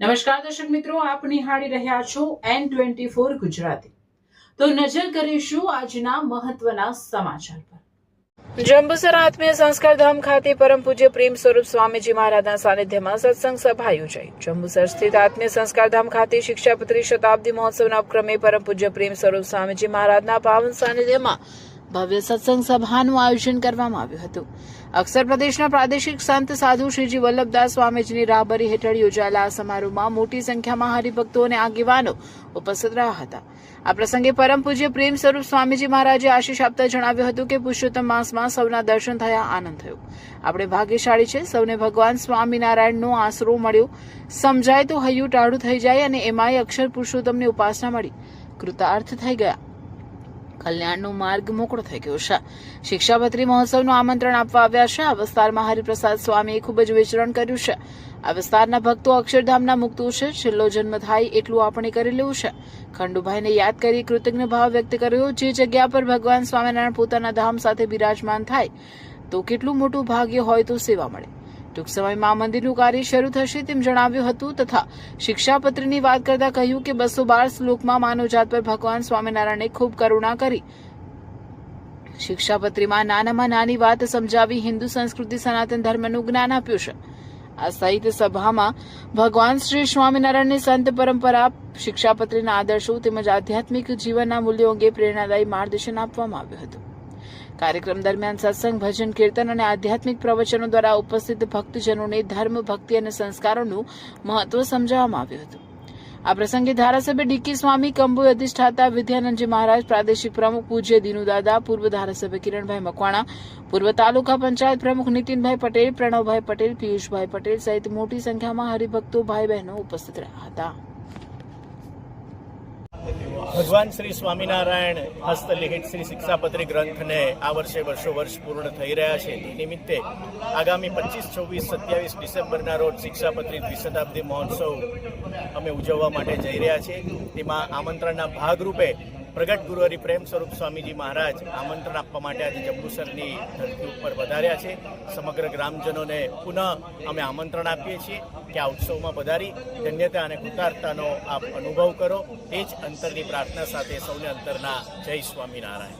નમસ્કાર દર્શક મિત્રો, આપ નિહાળી રહ્યા છો N24 ગુજરાતી। તો નજર કરીશું આજના મહત્વના સમાચાર પર। જંબુસર આત્મીય સંસ્કાર ધામ ખાતે પરમ પૂજ્ય પ્રેમ સ્વરૂપ સ્વામીજી મહારાજના સાનિધ્યમાં સત્સંગ સભા યોજાઈ। જંબુસર સ્થિત આત્મીય સંસ્કાર ધામ ખાતે શિક્ષાપત્રી શતાબ્દી મહોત્સવના ઉપક્રમે પરમ પૂજ્ય પ્રેમ સ્વરૂપ સ્વામીજી મહારાજના પાવન સાનિધ્યમાં ભવ્ય સત્સંગ સભાનું આયોજન કરવામાં આવ્યું હતું। અક્ષર પ્રદેશના પ્રાદેશિક સંત સાધુ શ્રીજી વલ્લભદાસ સ્વામીજીની રાહબરી હેઠળ યોજાયેલા આ સમારોહમાં મોટી સંખ્યામાં હરિભક્તો અને આગેવાનો ઉપસ્થિત રહ્યા હતા। આ પ્રસંગે પરમ પૂજ્ય પ્રેમ સ્વરૂપ સ્વામીજી મહારાજે આશીષ આપતા જણાવ્યું હતું કે પુરુષોત્તમ માસમાં સૌના દર્શન થયા આનંદ થયો। આપણે ભાગ્યશાળી છે, સૌને ભગવાન સ્વામિનારાયણનો આશરો મળ્યો। સમજાય તો હૈયું ટાળું થઈ જાય અને એમાંય અક્ષર પુરુષોત્તમની ઉપાસના મળી, કૃતાર્થ થઈ ગયા, કલ્યાણનો માર્ગ મોકળો થઈ ગયો છે। શિક્ષાપત્રી મહોત્સવનું આમંત્રણ આપવા આવ્યા છે। આ વિસ્તારમાં હરિપ્રસાદ સ્વામીએ ખૂબ જ વિચરણ કર્યું છે। આ વિસ્તારના ભક્તો અક્ષરધામના મુક્તો છે। છેલ્લો જન્મ થાય એટલું આપણે કરી લેવું છે। ખંડુભાઈને યાદ કરી કૃતજ્ઞ ભાવ વ્યક્ત કર્યો। જે જગ્યા પર ભગવાન સ્વામિનારાયણ પોતાના ધામ સાથે બિરાજમાન થાય તો કેટલું મોટું ભાગ્ય હોય તો સેવા મળે। ટૂંક સમયમાં મંદિરનું કાર્ય શરૂ થશે તેમ જણાવ્યું હતું તથા શિક્ષાપત્રીની વાત કરતા કહ્યું કે 212 શ્લોકમાં માનવજાત પર ભગવાન સ્વામિનારાયણે ખૂબ કરુણા કરી શિક્ષાપત્રીમાં નાનામાં નાની વાત સમજાવી હિન્દુ સંસ્કૃતિ સનાતન ધર્મનું જ્ઞાન આપ્યું છે। આ સાહિત્ય સભામાં ભગવાન શ્રી સ્વામિનારાયણની સંત પરંપરા, શિક્ષાપત્રીના આદર્શો તેમજ આધ્યાત્મિક જીવનના મૂલ્યો અંગે પ્રેરણાદાયી માર્ગદર્શન આપવામાં આવ્યું હતું। કાર્યક્રમ દરમિયાન સત્સંગ, ભજન, કીર્તન અને આધ્યાત્મિક પ્રવચનો દ્વારા ઉપસ્થિત ભક્તજનોને ધર્મ, ભક્તિ અને સંસ્કારોનું મહત્વ સમજાવવામાં આવ્યું હતું। આ પ્રસંગે ધારાસભ્ય ડીકે સ્વામી, કંબોઈ અધિષ્ઠાતા વિદ્યાનંદજી મહારાજ, પ્રાદેશિક પ્રમુખ પૂજ્ય દીનુદાદા, પૂર્વ ધારાસભ્ય કિરણભાઈ મકવાણા, પૂર્વ તાલુકા પંચાયત પ્રમુખ નીતિનભાઈ પટેલ, પ્રણવભાઈ પટેલ, પિયુષભાઈ પટેલ સહિત મોટી સંખ્યામાં હરિભક્તો, ભાઈ બહેનો ઉપસ્થિત રહ્યા હતા। ભગવાન શ્રી સ્વામિનારાયણ હસ્તલિખિત શ્રી શિક્ષાપત્રી ગ્રંથને આ વર્ષે વર્ષ પૂર્ણ થઈ રહ્યા છે। તે નિમિત્તે આગામી 25, 26, 27 ડિસેમ્બરના રોજ શિક્ષાપત્રી દ્વિશતાબ્દી મહોત્સવ અમે ઉજવવા માટે જઈ રહ્યા છીએ। તેમાં આમંત્રણના ભાગરૂપે પ્રગટ ગુરુ હરિ પ્રેમ સ્વરૂપ સ્વામીજી મહારાજ આમંત્રણ આપવા માટે આજે જંબુસરની ધરતી ઉપર વધાર્યા છે। સમગ્ર ગ્રામજનોને પુનઃ અમે આમંત્રણ આપીએ છીએ કે આ ઉત્સવમાં પધારી ધન્યતા અને કૃતાર્થતાનો આપ અનુભવ કરો। એ જ અંતરની પ્રાર્થના સાથે સૌને અંતરના જય સ્વામિનારાયણ।